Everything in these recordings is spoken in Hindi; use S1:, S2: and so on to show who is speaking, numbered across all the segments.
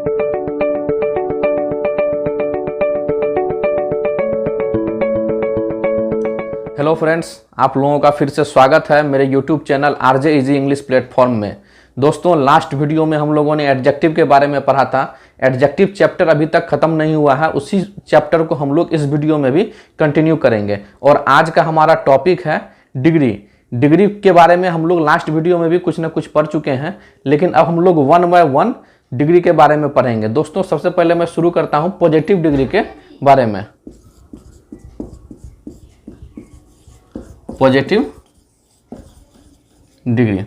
S1: हेलो फ्रेंड्स, आप लोगों का फिर से स्वागत है मेरे YouTube channel RJ easy English platform में। दोस्तों, लास्ट वीडियो में हम लोगों ने एडजेक्टिव के बारे में पढ़ा था। एडजेक्टिव चैप्टर अभी तक खत्म नहीं हुआ है, उसी चैप्टर को हम लोग इस वीडियो में भी कंटिन्यू करेंगे। और आज का हमारा टॉपिक है डिग्री। डिग्री के बारे में हम लोग लास्ट वीडियो में भी कुछ ना कुछ पढ़ चुके हैं, लेकिन अब हम लोग 1 बाय 1 डिग्री के बारे में पढ़ेंगे। दोस्तों, सबसे पहले मैं शुरू करता हूँ पॉजिटिव डिग्री के बारे में। पॉजिटिव डिग्री,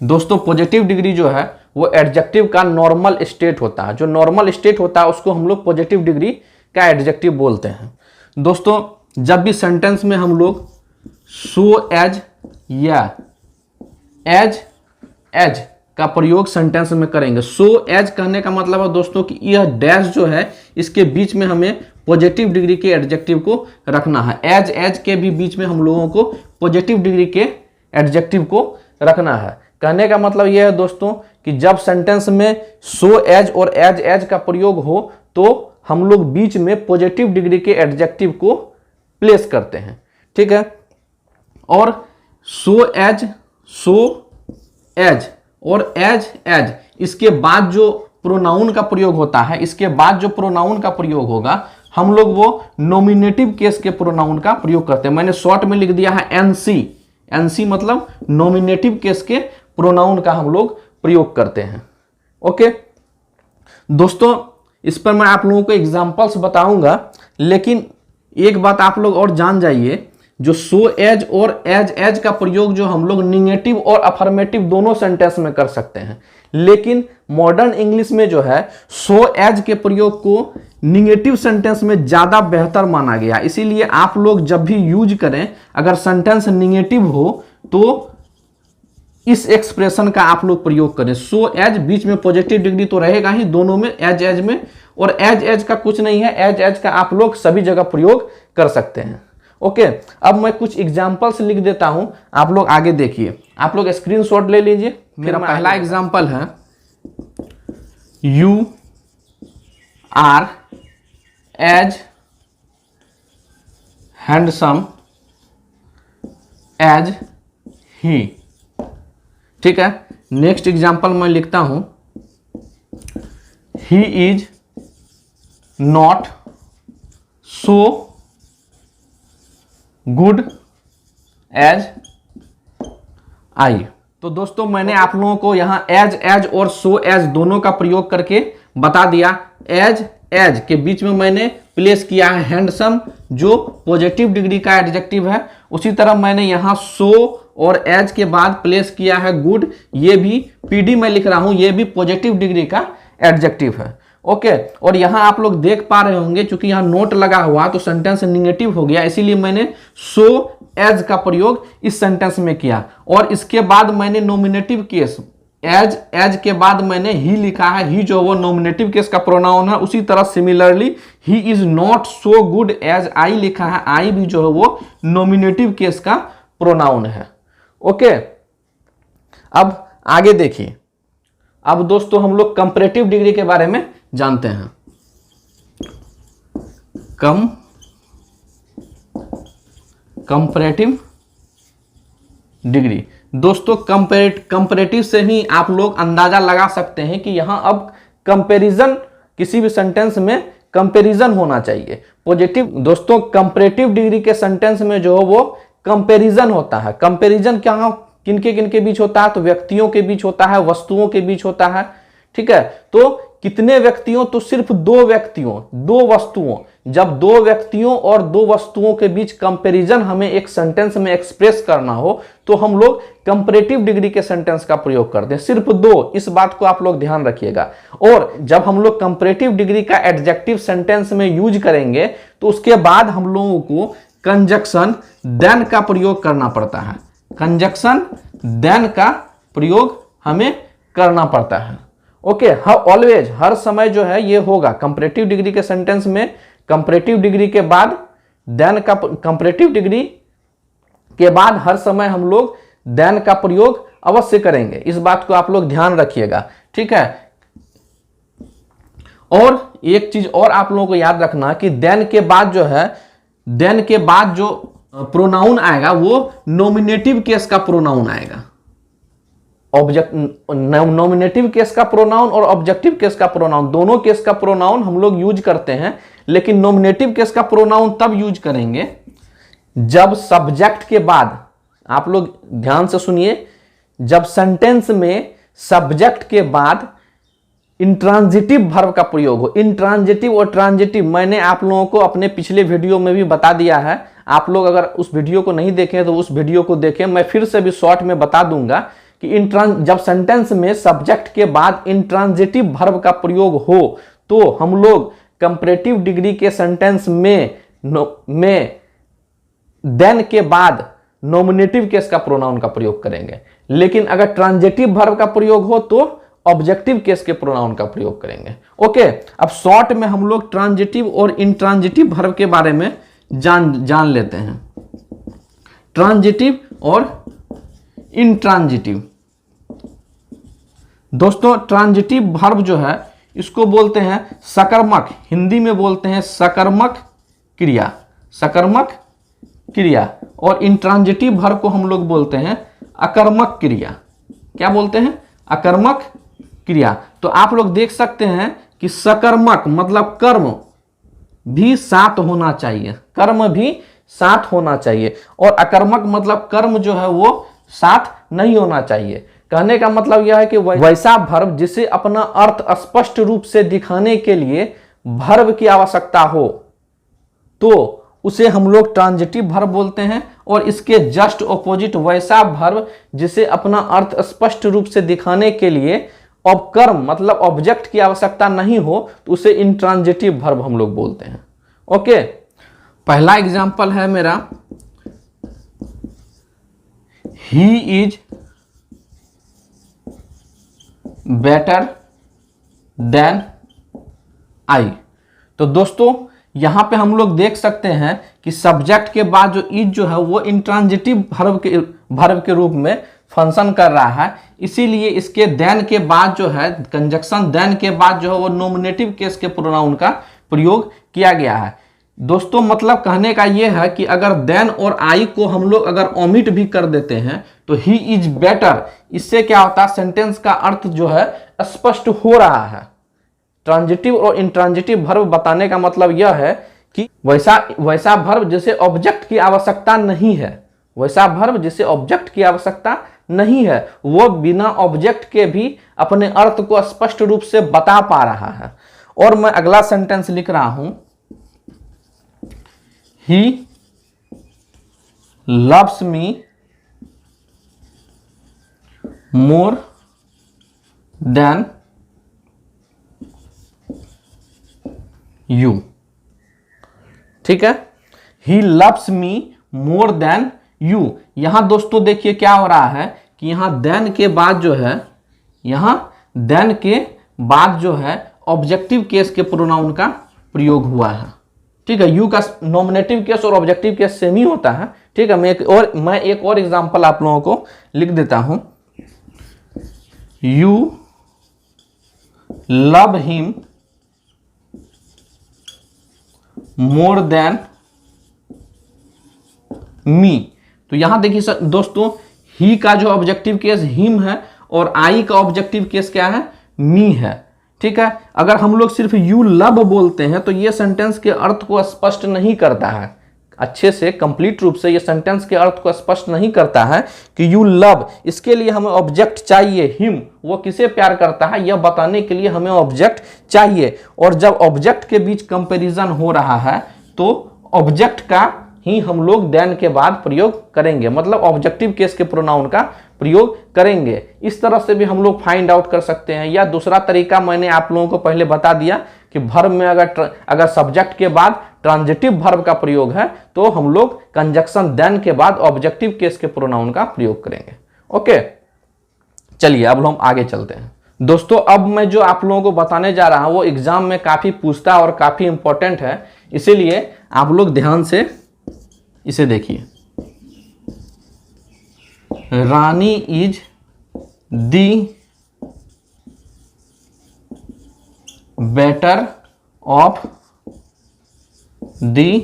S1: दोस्तों पॉजिटिव डिग्री जो है वो एडजेक्टिव का नॉर्मल स्टेट होता है। जो नॉर्मल स्टेट होता है उसको हम लोग पॉजिटिव डिग्री का एडजेक्टिव बोलते हैं। दोस्तों, जब भी सेंटेंस में हम लोग सो एज या एज का प्रयोग सेंटेंस में करेंगे। सो एज कहने का मतलब है दोस्तों कि यह डैश जो है इसके बीच में हमें पॉजिटिव डिग्री के एडजेक्टिव को रखना है। एज के भी बीच में हम लोगों को पॉजिटिव डिग्री के एडजेक्टिव को रखना है। कहने का मतलब यह है दोस्तों कि जब सेंटेंस में सो एज और एज का प्रयोग हो तो हम लोग बीच में पॉजिटिव डिग्री के एडजेक्टिव को प्लेस करते हैं, ठीक है। और सो एज और एज इसके बाद जो प्रोनाउन का प्रयोग होता है, इसके बाद जो प्रोनाउन का प्रयोग होगा हम लोग वो नॉमिनेटिव केस के प्रोनाउन का प्रयोग करते हैं। मैंने शॉर्ट में लिख दिया है एनसी मतलब नॉमिनेटिव केस के प्रोनाउन का हम लोग प्रयोग करते हैं। ओके दोस्तों, इस पर मैं आप लोगों को एग्जांपल्स बताऊंगा, लेकिन एक बात आप लोग और जान जाइए, जो सो एज और एज का प्रयोग जो हम लोग निगेटिव और अफर्मेटिव दोनों सेंटेंस में कर सकते हैं, लेकिन मॉडर्न इंग्लिश में जो है सो एज के प्रयोग को निगेटिव सेंटेंस में ज्यादा बेहतर माना गया। इसीलिए आप लोग जब भी यूज करें, अगर सेंटेंस निगेटिव हो तो इस एक्सप्रेशन का आप लोग प्रयोग करें। सो एज, बीच में पॉजिटिव डिग्री तो रहेगा ही दोनों में, एज में, और एज का कुछ नहीं है। एज का आप लोग सभी जगह प्रयोग कर सकते हैं। ओके, अब मैं कुछ एग्जांपल्स लिख देता हूं, आप लोग आगे देखिए। आप लोग स्क्रीनशॉट ले लीजिए। मेरा पहला एग्जांपल है, you are as handsome as he, ठीक है। नेक्स्ट एग्जांपल मैं लिखता हूं, he is not so good as I. तो दोस्तों, मैंने आप लोगों को यहां एज और सो एज दोनों का प्रयोग करके बता दिया। एज के बीच में मैंने प्लेस किया है हैंडसम, जो पॉजिटिव डिग्री का एडजेक्टिव है। उसी तरह मैंने यहां सो और एज के बाद प्लेस किया है गुड, ये भी पीडी में लिख रहा हूं, ये भी पॉजिटिव डिग्री का एडजेक्टिव है। ओके, और यहां आप लोग देख पा रहे होंगे, चूंकि यहां नोट लगा हुआ तो सेंटेंस निगेटिव हो गया, इसीलिए मैंने सो एज का प्रयोग इस सेंटेंस में किया। और इसके बाद मैंने नॉमिनेटिव केस, एज के बाद मैंने ही लिखा है। ही जो वो नॉमिनेटिव केस का प्रोनाउन है। उसी तरह similarly he is not so good as I लिखा है। आई भी जो है वो नॉमिनेटिव केस का प्रोनाउन है। ओके, अब आगे देखिए। अब दोस्तों हम लोग कंपैरेटिव डिग्री के बारे में जानते हैं। कंपैरेटिव डिग्री, दोस्तों कंपैरेटिव से ही आप लोग अंदाजा लगा सकते हैं कि यहां अब कंपैरिजन, किसी भी सेंटेंस में कंपैरिजन होना चाहिए। पॉजिटिव दोस्तों, कंपैरेटिव डिग्री के सेंटेंस में जो है वो कंपैरिजन होता है। कंपैरिजन क्या, किनके बीच होता है? तो व्यक्तियों के बीच होता है, वस्तुओं के बीच होता है, ठीक है। तो कितने व्यक्तियों? तो सिर्फ दो व्यक्तियों, दो वस्तुओं। जब दो व्यक्तियों और दो वस्तुओं के बीच कंपैरिजन हमें एक सेंटेंस में एक्सप्रेस करना हो तो हम लोग कंपैरेटिव डिग्री के सेंटेंस का प्रयोग करते हैं। सिर्फ दो, इस बात को आप लोग ध्यान रखिएगा। और जब हम लोग कंपैरेटिव डिग्री का एडजेक्टिव सेंटेंस में यूज करेंगे तो उसके बाद हम लोगों को कंजक्शन देन का प्रयोग करना पड़ता है। कंजक्शन देन का प्रयोग हमें करना पड़ता है। ओके, ऑलवेज, हर समय जो है ये होगा कंपैरेटिव डिग्री के सेंटेंस में। कंपैरेटिव डिग्री के बाद देन का, कंपैरेटिव डिग्री के बाद हर समय हम लोग देन का प्रयोग अवश्य करेंगे। इस बात को आप लोग ध्यान रखिएगा, ठीक है। और एक चीज और आप लोगों को याद रखना कि देन के बाद जो है, देन के बाद जो प्रोनाउन आएगा वो नॉमिनेटिव केस का प्रोनाउन आएगा। नॉमिनेटिव केस का प्रोनाउन और ऑब्जेक्टिव केस का प्रोनाउन, दोनों केस का प्रोनाउन हम लोग यूज करते हैं, लेकिन नॉमिनेटिव केस का प्रोनाउन तब यूज करेंगे जब सब्जेक्ट के बाद, आप लोग ध्यान से सुनिए, जब सेंटेंस में सब्जेक्ट के बाद इंट्रांजिटिव वर्ब का प्रयोग हो। इंट्रांजिटिव और ट्रांजिटिव मैंने आप लोगों को अपने पिछले वीडियो में भी बता दिया है। आप लोग अगर उस वीडियो को नहीं देखें तो उस वीडियो को देखें, मैं फिर से भी शॉर्ट में बता दूंगा कि जब सेंटेंस में सब्जेक्ट के बाद इंट्रांजिटिव वर्ब का प्रयोग हो तो हम लोग कंपैरेटिव डिग्री के सेंटेंस में देन के बाद नॉमिनेटिव केस का प्रोनाउन का प्रयोग करेंगे, लेकिन अगर ट्रांजिटिव वर्ब का प्रयोग हो तो ऑब्जेक्टिव केस के प्रोनाउन का प्रयोग करेंगे। ओके, अब शॉर्ट में हम लोग ट्रांजिटिव और इंट्रांजिटिव वर्ब के बारे में जान लेते हैं। ट्रांजिटिव और इंट्रांजिटिव। दोस्तों ट्रांजिटिव वर्ब जो है इसको बोलते हैं सकर्मक, हिंदी में बोलते हैं सकर्मक क्रिया, सकर्मक क्रिया। और इंट्रांजिटिव वर्ब को हम लोग बोलते हैं अकर्मक क्रिया। क्या बोलते हैं? अकर्मक क्रिया। तो आप लोग देख सकते हैं कि सकर्मक मतलब कर्म भी साथ होना चाहिए, कर्म भी साथ होना चाहिए, और अकर्मक मतलब कर्म जो है वो साथ नहीं होना चाहिए। कहने का मतलब यह है कि वैसा वर्ब जिसे अपना अर्थ स्पष्ट रूप से दिखाने के लिए वर्ब की आवश्यकता हो तो उसे हम लोग ट्रांजिटिव वर्ब बोलते हैं, और इसके जस्ट ऑपोजिट वैसा वर्ब जिसे अपना अर्थ स्पष्ट रूप से दिखाने के लिए अब कर्म मतलब ऑब्जेक्ट की आवश्यकता नहीं हो तो उसे इंट्रांजिटिव वर्ब हम लोग बोलते हैं। ओके, पहला एग्जांपल है मेरा, he is better than I. तो दोस्तों यहां पे हम लोग देख सकते हैं कि सब्जेक्ट के बाद जो इज जो है वो इंट्रांजिटिव वर्ब के रूप में फंक्शन कर रहा है, इसीलिए इसके देन के बाद जो है, कंजक्शन देन के बाद जो है वो नॉमिनेटिव केस के प्रोनाउन का प्रयोग किया गया है। दोस्तों मतलब कहने का ये है कि अगर देन और आई को हम लोग अगर ओमिट भी कर देते हैं तो ही इज बेटर, इससे क्या होता है, सेंटेंस का अर्थ जो है स्पष्ट हो रहा है। ट्रांजिटिव और इंट्रांजिटिव वर्ब बताने का मतलब यह है कि वैसा वर्ब जिसे ऑब्जेक्ट की आवश्यकता नहीं है, वैसा वर्ब जिसे ऑब्जेक्ट की आवश्यकता नहीं है, वो बिना ऑब्जेक्ट के भी अपने अर्थ को स्पष्ट रूप से बता पा रहा है। और मैं अगला सेंटेंस लिख रहा हूं, he loves me more than you. ठीक है, he loves me more than you. यहां दोस्तों देखिए क्या हो रहा है कि यहां देन के बाद जो है, यहां देन के बाद जो है ऑब्जेक्टिव केस के प्रोनाउन का प्रयोग हुआ है। ठीक है, यू का नॉमिनेटिव केस और ऑब्जेक्टिव केस सेम ही होता है। ठीक है, मैं एक और एग्जांपल आप लोगों को लिख देता हूं, you love him more than me. तो यहां देखिए दोस्तों, ही का जो ऑब्जेक्टिव केस हिम है और आई का ऑब्जेक्टिव केस क्या है, मी है। ठीक है, अगर हम लोग सिर्फ यू लव बोलते हैं तो ये सेंटेंस के अर्थ को स्पष्ट नहीं करता है, अच्छे से कंप्लीट रूप से ये सेंटेंस के अर्थ को स्पष्ट नहीं करता है कि यू लव। इसके लिए हमें ऑब्जेक्ट चाहिए, हिम वो किसे प्यार करता है यह बताने के लिए हमें ऑब्जेक्ट चाहिए। और जब ऑब्जेक्ट के बीच कंपैरिजन हो रहा है तो ऑब्जेक्ट का ही हम लोग देन के बाद प्रयोग करेंगे, मतलब ऑब्जेक्टिव केस के प्रोनाउन का प्रयोग करेंगे। इस तरह से भी हम लोग फाइंड आउट कर सकते हैं। या दूसरा तरीका मैंने आप लोगों को पहले बता दिया कि वर्ब में अगर सब्जेक्ट के बाद ट्रांजिटिव वर्ब का प्रयोग है तो हम लोग कंजक्शन देन के बाद ऑब्जेक्टिव केस के प्रोनाउन का प्रयोग करेंगे। ओके, चलिए अब हम आगे चलते हैं। दोस्तों अब मैं जो आप लोगों को बताने जा रहा हूं वो एग्जाम में काफी पूछता और काफी इंपॉर्टेंट है, इसीलिए आप लोग ध्यान से इसे देखिए। Rani is the better of the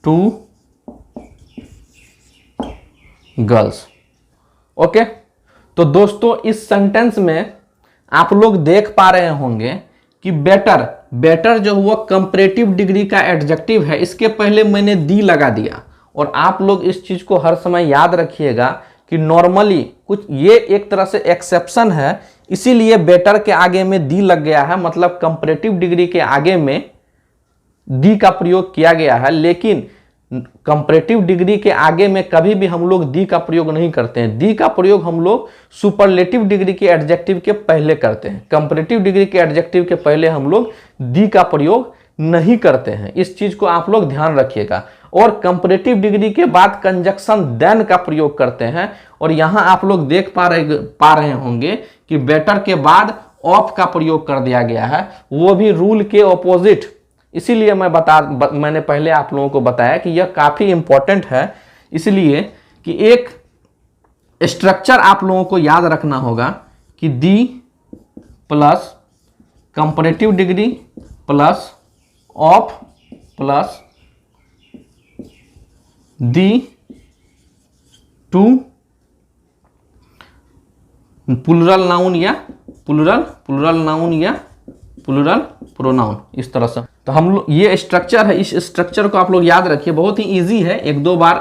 S1: two girls. Okay, तो दोस्तों इस सेंटेंस में आप लोग देख पा रहे होंगे कि बेटर, बेटर जो हुआ कंपैरेटिव डिग्री का एडजेक्टिव है, इसके पहले मैंने दी लगा दिया। और आप लोग इस चीज को हर समय याद रखिएगा कि नॉर्मली कुछ ये एक तरह से एक्सेप्शन है, इसीलिए बेटर के आगे में दी लग गया है, मतलब कंपैरेटिव डिग्री के आगे में दी का प्रयोग किया गया है। लेकिन कंपैरेटिव डिग्री के आगे में कभी भी हम लोग दी का प्रयोग नहीं करते हैं। दी का प्रयोग हम लोग सुपरलेटिव डिग्री के एडजेक्टिव के पहले करते हैं। कंपैरेटिव डिग्री के एडजेक्टिव के पहले हम लोग दी का प्रयोग नहीं करते हैं। इस चीज को आप लोग ध्यान रखिएगा। और कंपैरेटिव डिग्री के बाद कंजक्शन देन का प्रयोग करते हैं। और यहां आप लोग देख पा रहे होंगे कि बेटर के बाद ऑफ का प्रयोग कर दिया गया है, वो भी रूल के ऑपोजिट। इसीलिए मैंने पहले आप लोगों को बताया कि यह काफी इंपॉर्टेंट है, इसलिए कि एक स्ट्रक्चर आप लोगों को याद रखना होगा कि the plus comparative degree plus of plus the two plural noun या प्लूरल नाउन या प्लूरल प्रोनाउन, इस तरह से। तो हम लोग ये स्ट्रक्चर है, इस स्ट्रक्चर को आप लोग याद रखिए, बहुत ही इजी है। एक दो बार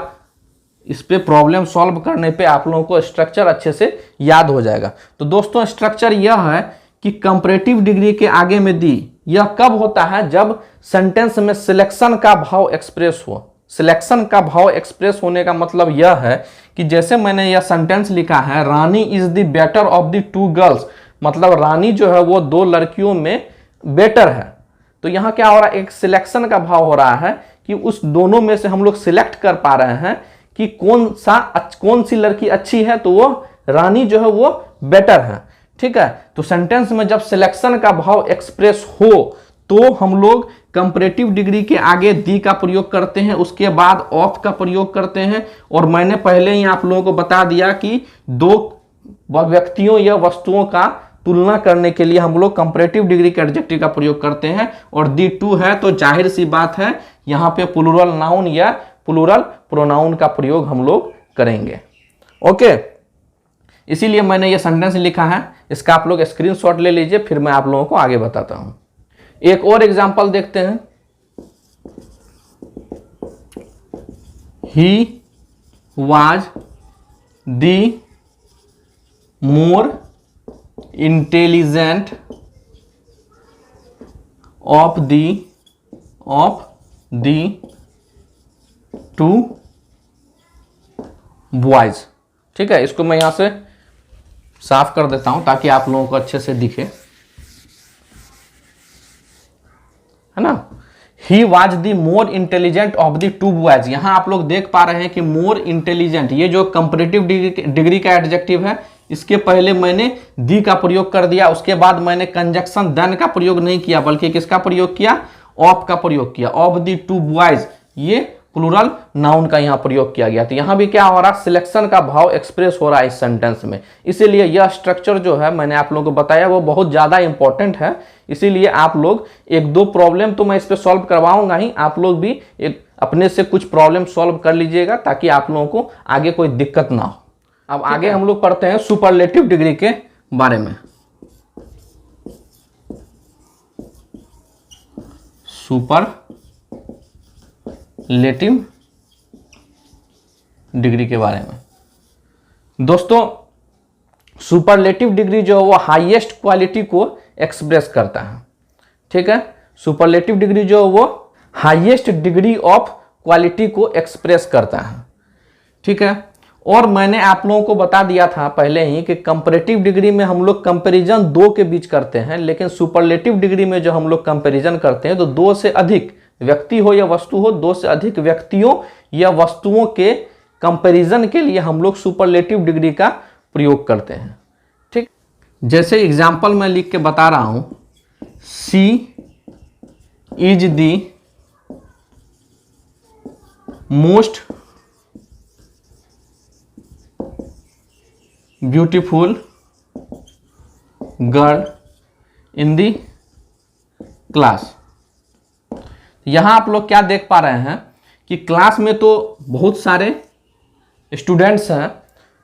S1: इस पे प्रॉब्लम सॉल्व करने पे आप लोगों को स्ट्रक्चर अच्छे से याद हो जाएगा। तो दोस्तों स्ट्रक्चर यह है कि कंपैरेटिव डिग्री के आगे में दी, यह कब होता है? जब सेंटेंस में सिलेक्शन का भाव एक्सप्रेस हो। सिलेक्शन का भाव एक्सप्रेस होने का मतलब यह है कि जैसे मैंने यह सेंटेंस लिखा है, Rani is the better of the two girls, मतलब रानी जो है वो दो लड़कियों में बेटर है। तो यहां क्या हो रहा है? एक सिलेक्शन का भाव हो रहा है कि उस दोनों में से हम लोग सिलेक्ट कर पा रहे हैं कि कौन सी लड़की अच्छी है, तो वो रानी जो है वो बेटर है। ठीक है, तो सेंटेंस में जब सिलेक्शन का भाव एक्सप्रेस हो तो हम लोग कंपैरेटिव डिग्री के आगे दी का प्रयोग करते हैं, उसके बाद ऑफ का प्रयोग करते हैं। और मैंने पहले ही आप लोगों को बता दिया कि दो व्यक्तियों या वस्तुओं का तुलना करने के लिए हम लोग कंपैरेटिव डिग्री के एडजेक्टिव का प्रयोग करते हैं। और दी टू है तो जाहिर सी बात है यहां पे प्लूरल नाउन या प्लूरल प्रोनाउन का प्रयोग हम लोग करेंगे। ओके, इसीलिए मैंने ये सेंटेंस लिखा है, इसका आप लोग स्क्रीनशॉट ले लीजिए, फिर मैं आप लोगों को आगे बताता हूं। एक और एग्जांपल देखते हैं। He was the more intelligent of the to boys. ठीक है, इसको मैं यहां से साफ कर देता हूं ताकि आप लोगों को अच्छे से दिखे, है ना। He was the more intelligent of the to boys. यहां आप लोग देख पा रहे हैं कि मोर इंटेलिजेंट, ये जो कंपैरेटिव डिग्री का एडजेक्टिव है, इसके पहले मैंने दी का प्रयोग कर दिया, उसके बाद मैंने कंजक्शन देन का प्रयोग नहीं किया, बल्कि किसका प्रयोग किया? ऑफ का प्रयोग किया। ऑफ द टू बॉयज, ये प्लूरल नाउन का यहां प्रयोग किया गया। तो यहां भी क्या हो रहा है? सिलेक्शन का भाव एक्सप्रेस हो रहा है इस सेंटेंस में। इसीलिए यह स्ट्रक्चर जो है मैंने आप लोगों को बताया वो बहुत ज्यादा इंपॉर्टेंट है। इसीलिए आप लोग एक दो प्रॉब्लम तो मैं इस पे सॉल्व करवाऊंगा ही, आप लोग भी एक अपने से कुछ प्रॉब्लम सॉल्व कर लीजिएगा ताकि आप लोगों को आगे कोई दिक्कत ना हो। अब आगे हम लोग पढ़ते हैं सुपरलेटिव डिग्री के बारे में। सुपरलेटिव डिग्री के बारे में दोस्तों, सुपरलेटिव डिग्री जो है वो हाईएस्ट क्वालिटी को एक्सप्रेस करता है। ठीक है, सुपरलेटिव डिग्री जो है वो हाईएस्ट डिग्री ऑफ क्वालिटी को एक्सप्रेस करता है। ठीक है, और मैंने आप लोगों को बता दिया था पहले ही कि कंपैरेटिव डिग्री में हम लोग कंपैरिजन दो के बीच करते हैं, लेकिन सुपरलेटिव डिग्री में जो हम लोग कंपैरिजन करते हैं तो दो से अधिक व्यक्ति हो या वस्तु हो, दो से अधिक व्यक्तियों या वस्तुओं के कंपैरिजन के लिए हम लोग सुपरलेटिव डिग्री का प्रयोग करते हैं। ठीक, जैसे एग्जाम्पल मैं लिख के बता रहा हूं, she is the most beautiful girl in the class. यहां आप लोग क्या देख पा रहे हैं कि क्लास में तो बहुत सारे स्टूडेंट्स हैं,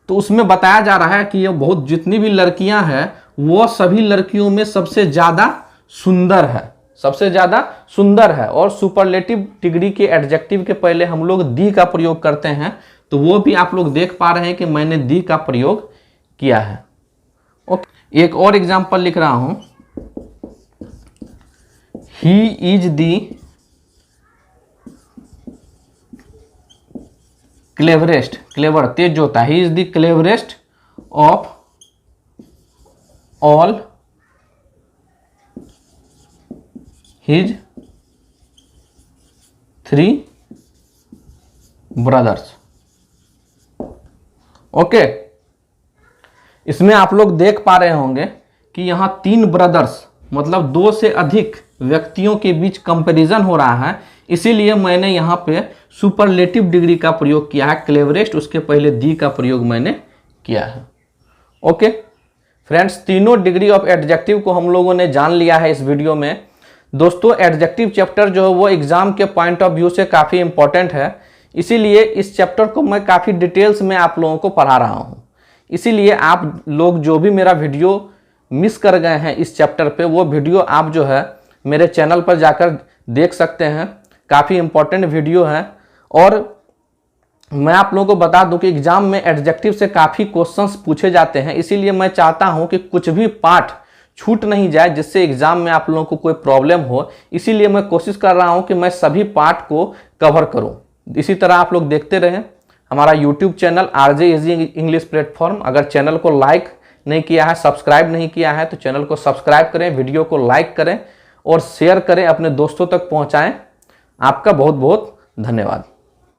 S1: तो उसमें बताया जा रहा है कि ये बहुत जितनी भी लड़कियां हैं वो सभी लड़कियों में सबसे ज़्यादा सुंदर है, सबसे ज़्यादा सुंदर है। और सुपरलेटिव डिग्री के एडजेक्टिव के पहले हम लोग दी का प्रयोग करते हैं, तो वो भी आप लोग देख पा रहे हैं कि मैंने दी का प्रयोग किया है। ओके, एक और एग्जांपल लिख रहा हूं, he is the cleverest, clever तेज जो होता है, he is the cleverest of all his 3 brothers. Okay, इसमें आप लोग देख पा रहे होंगे कि यहां 3 ब्रदर्स मतलब 2 से अधिक व्यक्तियों के बीच कंपैरिजन हो रहा है, इसीलिए मैंने यहाँ पे सुपरलेटिव डिग्री का प्रयोग किया है, क्लेवरेस्ट उसके पहले दी का प्रयोग मैंने किया है। ओके फ्रेंड्स, तीनों डिग्री ऑफ एडजेक्टिव को हम लोगों ने जान लिया है इस वीडियो में। दोस्तों, एडजेक्टिव चैप्टर जो है वो एग्जाम के पॉइंट ऑफ व्यू से काफ़ी इंपॉर्टेंट है, इसीलिए इस चैप्टर को मैं काफ़ी डिटेल्स में आप लोगों को पढ़ा रहा हूँ। इसीलिए आप लोग जो भी मेरा वीडियो मिस कर गए हैं इस चैप्टर पे, वो वीडियो आप जो है मेरे चैनल पर जाकर देख सकते हैं, काफ़ी इंपॉर्टेंट वीडियो है। और मैं आप लोगों को बता दूं कि एग्जाम में एडजेक्टिव से काफ़ी क्वेश्चंस पूछे जाते हैं, इसीलिए मैं चाहता हूं कि कुछ भी पार्ट छूट नहीं जाए जिससे एग्जाम में आप लोगों को कोई प्रॉब्लम हो। इसीलिए मैं कोशिश कर रहा हूं कि मैं सभी पार्ट को कवर करूं। इसी तरह आप लोग देखते रहें हमारा YouTube channel RJ easy English platform. अगर चैनल को लाइक नहीं किया है, सब्सक्राइब नहीं किया है, तो चैनल को सब्सक्राइब करें, वीडियो को लाइक करें और शेयर करें, अपने दोस्तों तक पहुंचाएं। आपका बहुत बहुत धन्यवाद।